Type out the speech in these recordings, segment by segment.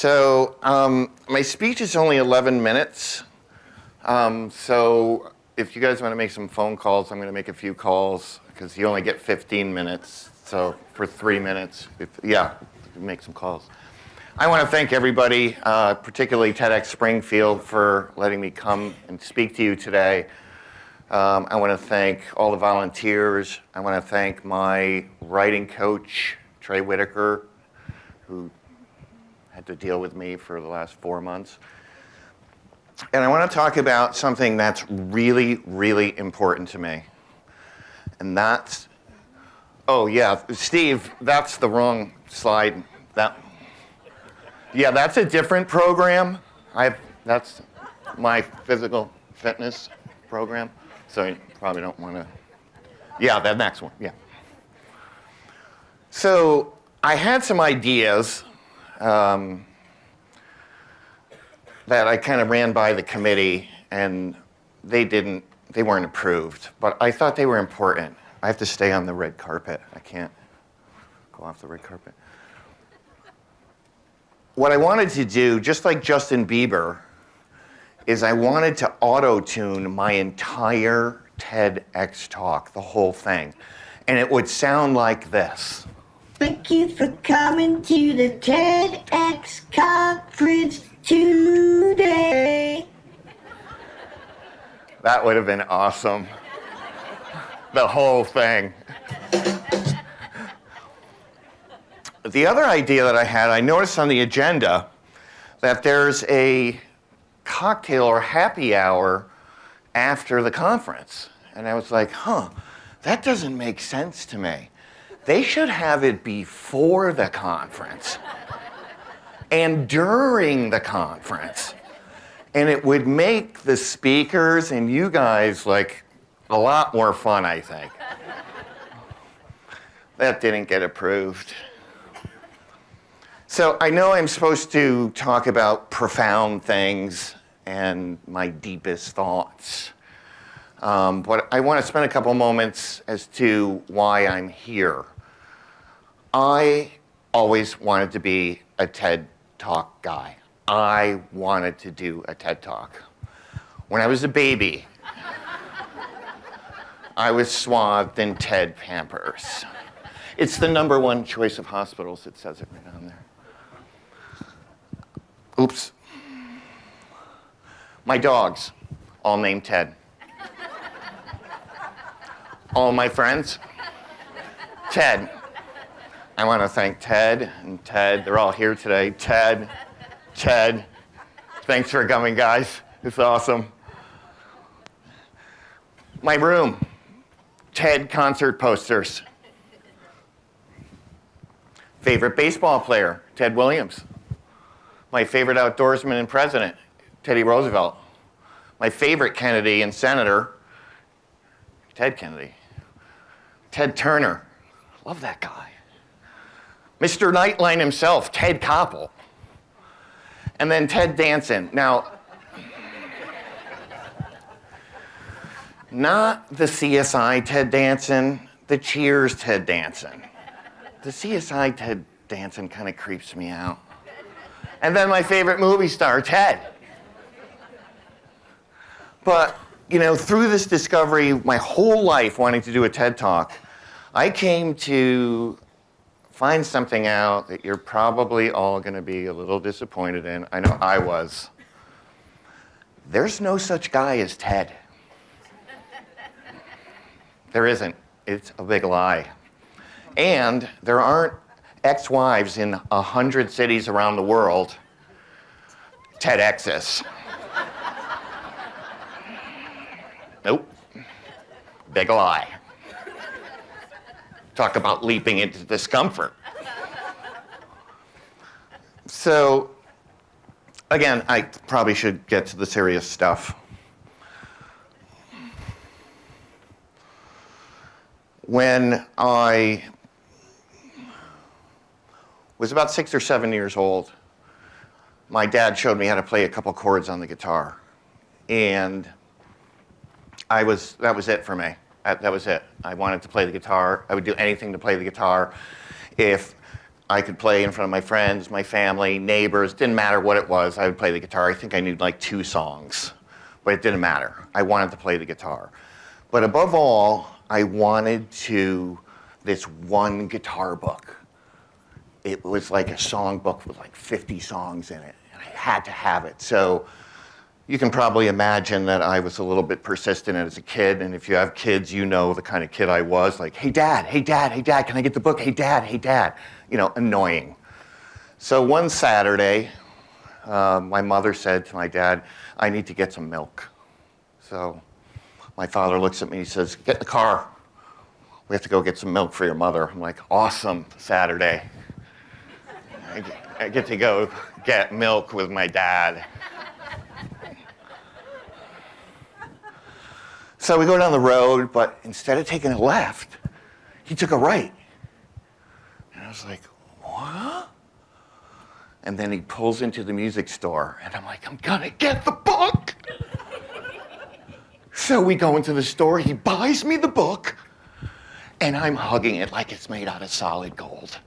My speech is only 11 minutes. So if you guys want to make some phone calls, I'm going to make a few calls because you only get 15 minutes. So for 3 minutes, make some calls. I want to thank everybody, particularly TEDxSpringfield, for letting me come and speak to you today. I want to thank all the volunteers. I want to thank my writing coach, Trey Whitaker, who had to deal with me for the last 4 months. And I want to talk about something that's really, really important to me. And that's, oh yeah, Steve, that's the wrong slide. That's a different program. That's my physical fitness program. So you probably don't want to, that next one, yeah. So I had some ideas that I kind of ran by the committee, and they weren't approved, but I thought they were important. I have to stay on the red carpet. I can't go off the red carpet. What I wanted to do, just like Justin Bieber, is I wanted to auto-tune my entire TEDx talk, the whole thing, and it would sound like this. Thank you for coming to the TEDx conference today. That would have been awesome. The whole thing. The other idea that I had, I noticed on the agenda that there's a cocktail or happy hour after the conference. And I was like, that doesn't make sense to me. They should have it before the conference and during the conference. And it would make the speakers and you guys like a lot more fun, I think. That didn't get approved. So I know I'm supposed to talk about profound things and my deepest thoughts. But I want to spend a couple moments as to why I'm here. I always wanted to be a TED Talk guy. I wanted to do a TED Talk. When I was a baby, I was swathed in TED Pampers. It's the #1 choice of hospitals. It says it right on there. Oops. My dogs, all named Ted. All my friends, Ted. I want to thank Ted and Ted. They're all here today. Ted, thanks for coming, guys. It's awesome. My room, TED concert posters. Favorite baseball player, Ted Williams. My favorite outdoorsman and president, Teddy Roosevelt. My favorite Kennedy and senator, Ted Kennedy. Ted Turner, love that guy. Mr. Nightline himself, Ted Koppel. And then Ted Danson. Now, not the CSI Ted Danson, the Cheers Ted Danson. The CSI Ted Danson kind of creeps me out. And then my favorite movie star, Ted. But, through this discovery, my whole life wanting to do a TED Talk, I came to find something out that you're probably all going to be a little disappointed in. I know I was. There's no such guy as Ted. There isn't. It's a big lie. And there aren't ex-wives in 100 cities around the world TEDx's. Nope. Big lie. Talk about leaping into discomfort. So, again, I probably should get to the serious stuff. When I was about 6 or 7 years old, my dad showed me how to play a couple chords on the guitar. And that was it for me. That was it. I wanted to play the guitar. I would do anything to play the guitar. If I could play in front of my friends, my family, neighbors, didn't matter what it was, I would play the guitar. I think I knew like 2 songs, but it didn't matter. I wanted to play the guitar. But above all, I wanted this one guitar book. It was like a song book with like 50 songs in it, and I had to have it. So you can probably imagine that I was a little bit persistent as a kid, and if you have kids, you know the kind of kid I was, like, hey dad, hey dad, hey dad, can I get the book? Hey dad, you know, annoying. So one Saturday, my mother said to my dad, I need to get some milk. So my father looks at me, he says, get in the car. We have to go get some milk for your mother. I'm like, awesome, Saturday. I get to go get milk with my dad. So we go down the road, but instead of taking a left, he took a right. And I was like, what? And then he pulls into the music store, and I'm like, I'm gonna get the book. So we go into the store, he buys me the book, and I'm hugging it like it's made out of solid gold.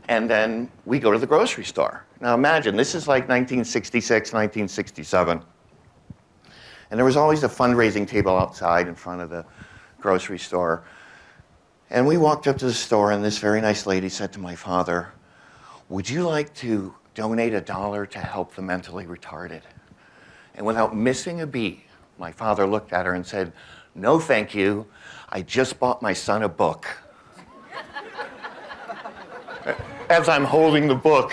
And then we go to the grocery store. Now imagine, this is like 1966, 1967. And there was always a fundraising table outside in front of the grocery store. And we walked up to the store, and this very nice lady said to my father, would you like to donate $1 to help the mentally retarded? And without missing a beat, my father looked at her and said, no, thank you. I just bought my son a book. As I'm holding the book.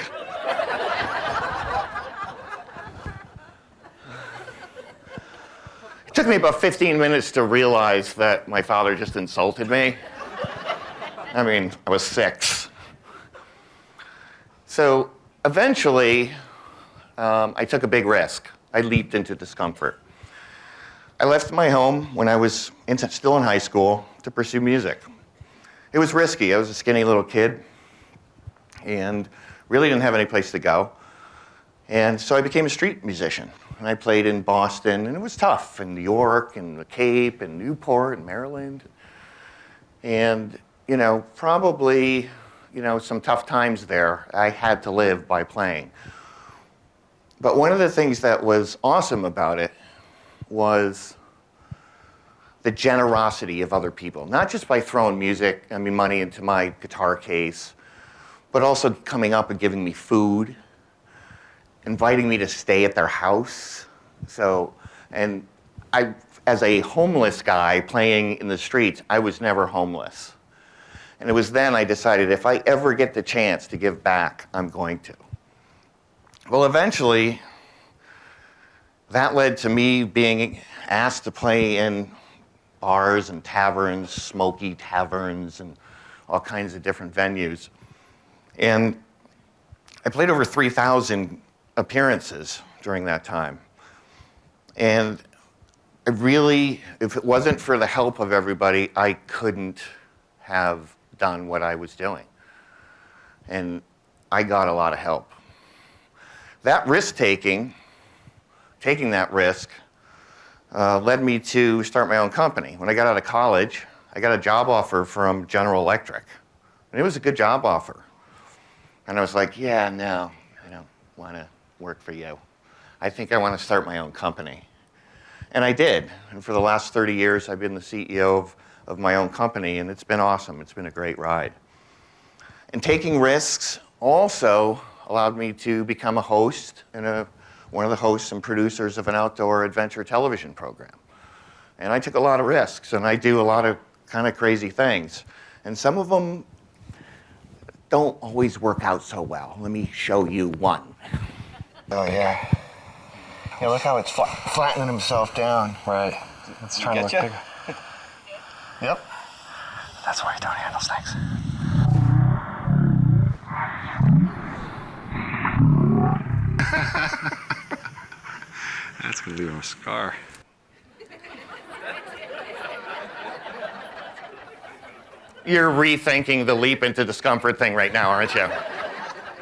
It took me about 15 minutes to realize that my father just insulted me. I mean, I was 6. So eventually, I took a big risk. I leaped into discomfort. I left my home when I was still in high school to pursue music. It was risky. I was a skinny little kid and really didn't have any place to go. And so I became a street musician. And I played in Boston, and it was tough, in New York, and the Cape, and Newport, and Maryland. And, you know, probably, you know, some tough times there. I had to live by playing. But one of the things that was awesome about it was the generosity of other people. Not just by throwing money into my guitar case, but also coming up and giving me food, inviting me to stay at their house. So, and I, as a homeless guy playing in the streets, I was never homeless. And it was then I decided if I ever get the chance to give back, I'm going to. Well, eventually, that led to me being asked to play in bars and taverns, smoky taverns, and all kinds of different venues. And I played over 3,000 appearances during that time. And I really, if it wasn't for the help of everybody, I couldn't have done what I was doing. And I got a lot of help. That taking that risk, led me to start my own company. When I got out of college, I got a job offer from General Electric. And it was a good job offer. And I was like, yeah, no, I don't want to work for you. I think I want to start my own company. And I did. And for the last 30 years, I've been the CEO of my own company, and it's been awesome. It's been a great ride. And taking risks also allowed me to become a host and one of the hosts and producers of an outdoor adventure television program. And I took a lot of risks, and I do a lot of kind of crazy things. And some of them don't always work out so well. Let me show you one. Oh, yeah. Yeah, look how it's flattening himself down. Right. It's trying to look bigger. Yep. That's why you don't handle snakes. That's gonna leave him a scar. You're rethinking the leap into discomfort thing right now, aren't you?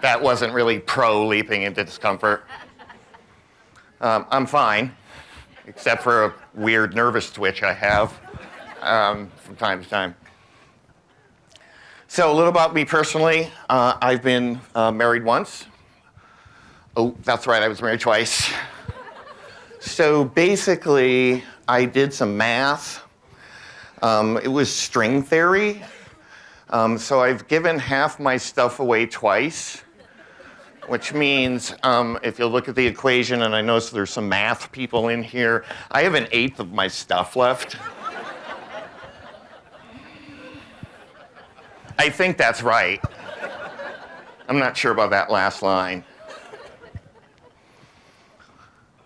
That wasn't really pro leaping into discomfort. I'm fine, except for a weird nervous twitch I have from time to time. So a little about me personally. I've been married once. Oh, that's right, I was married twice. So basically, I did some math. It was string theory. So I've given half my stuff away twice, which means if you look at the equation, and I notice there's some math people in here, I have an eighth of my stuff left. I think that's right. I'm not sure about that last line.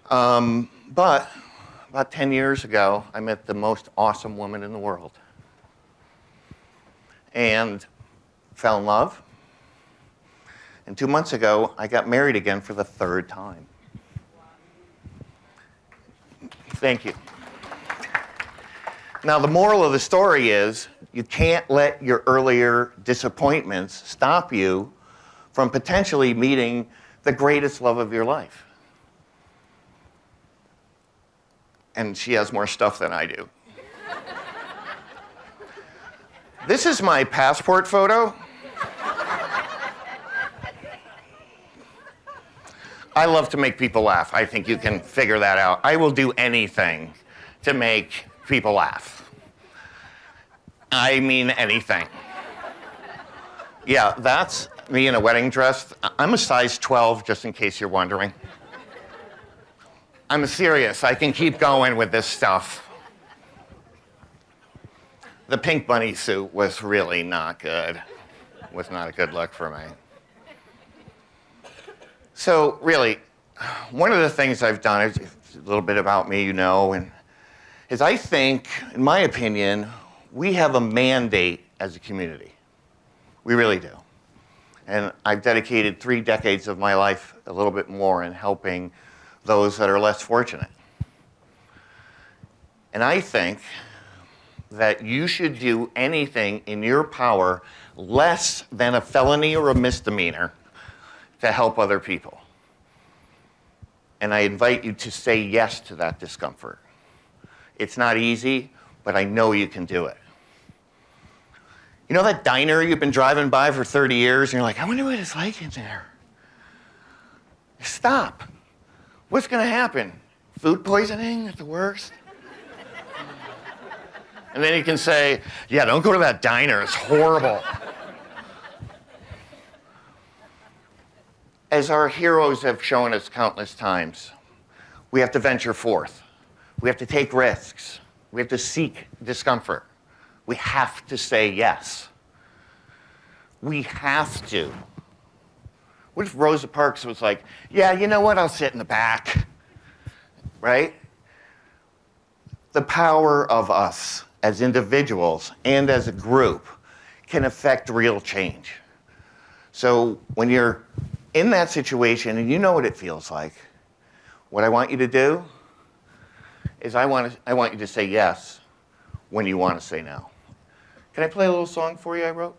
But about 10 years ago, I met the most awesome woman in the world and fell in love. And 2 months ago, I got married again for the third time. Thank you. Now, the moral of the story is you can't let your earlier disappointments stop you from potentially meeting the greatest love of your life. And she has more stuff than I do. This is my passport photo. I love to make people laugh. I think you can figure that out. I will do anything to make people laugh. I mean anything. Yeah, that's me in a wedding dress. I'm a size 12, just in case you're wondering. I'm serious. I can keep going with this stuff. The pink bunny suit was really not good. Was not a good look for me. So really, one of the things I've done is a little bit about me, you know, and is I think, in my opinion, we have a mandate as a community. We really do. And I've dedicated 3 decades of my life, a little bit more, in helping those that are less fortunate. And I think that you should do anything in your power less than a felony or a misdemeanor to help other people. And I invite you to say yes to that discomfort. It's not easy, but I know you can do it. You know that diner you've been driving by for 30 years and you're like, I wonder what it's like in there. Stop. What's going to happen? Food poisoning at the worst? And then you can say, yeah, don't go to that diner. It's horrible. As our heroes have shown us countless times, we have to venture forth. We have to take risks. We have to seek discomfort. We have to say yes. We have to. What if Rosa Parks was like, yeah, you know what, I'll sit in the back, right? The power of us as individuals and as a group can affect real change. So when you're in that situation and you know what it feels like, what I want you to do is I want you to say yes when you want to say no. Can I play a little song for you I wrote?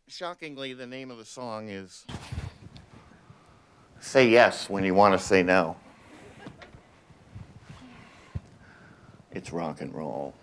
Shockingly, the name of the song is Say Yes When You Want to Say No. It's rock and roll.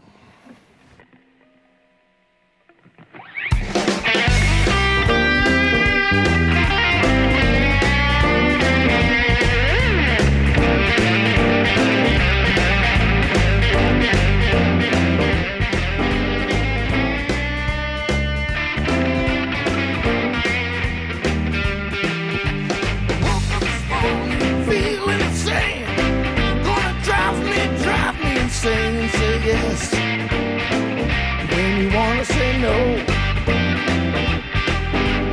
Say yes when you want to say no.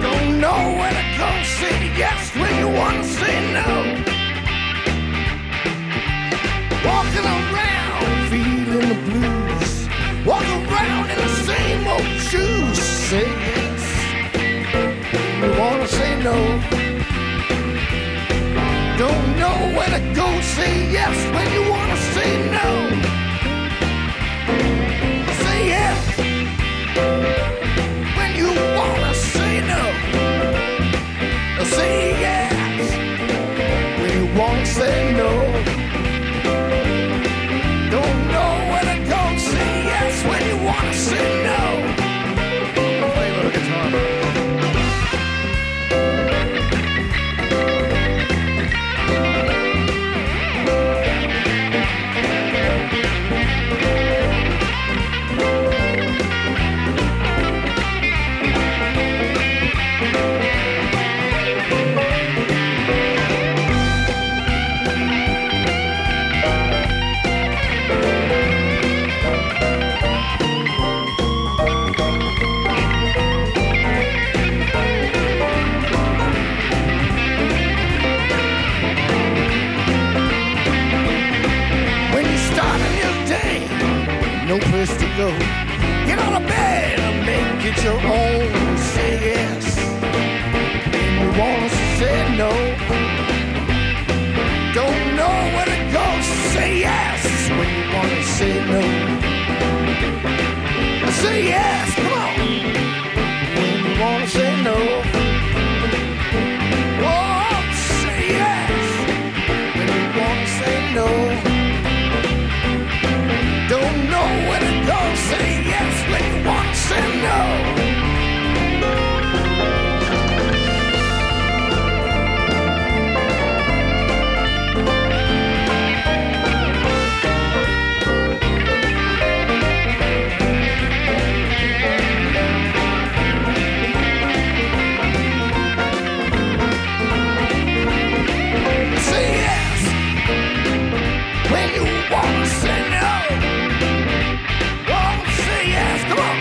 Don't know where to go. Say yes when you want to say no. Walking around feeling the blues. Walking around in the same old shoes. Say yes when you want to say no. Don't know where to go. Say yes when you want to say no. Say yes when you wanna say no. Say yes when you wanna you only say yes when you wanna say no. Don't know where to go, say yes when you wanna say no. Say yes, come on, when you wanna say no. Oh, say yes when you wanna say no. Don't know where to go, say yes when you wanna say no. Say yes when you wanna say no. Oh, say yes, come on.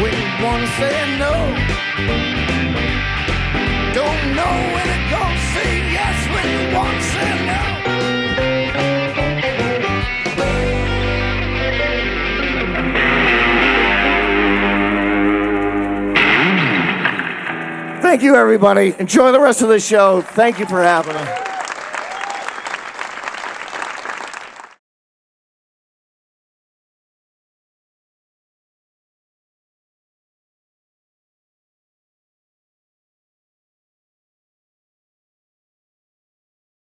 When you wanna say no. Don't know where to go, say yes when you wanna say no. Thank you, everybody. Enjoy the rest of the show. Thank you for having me.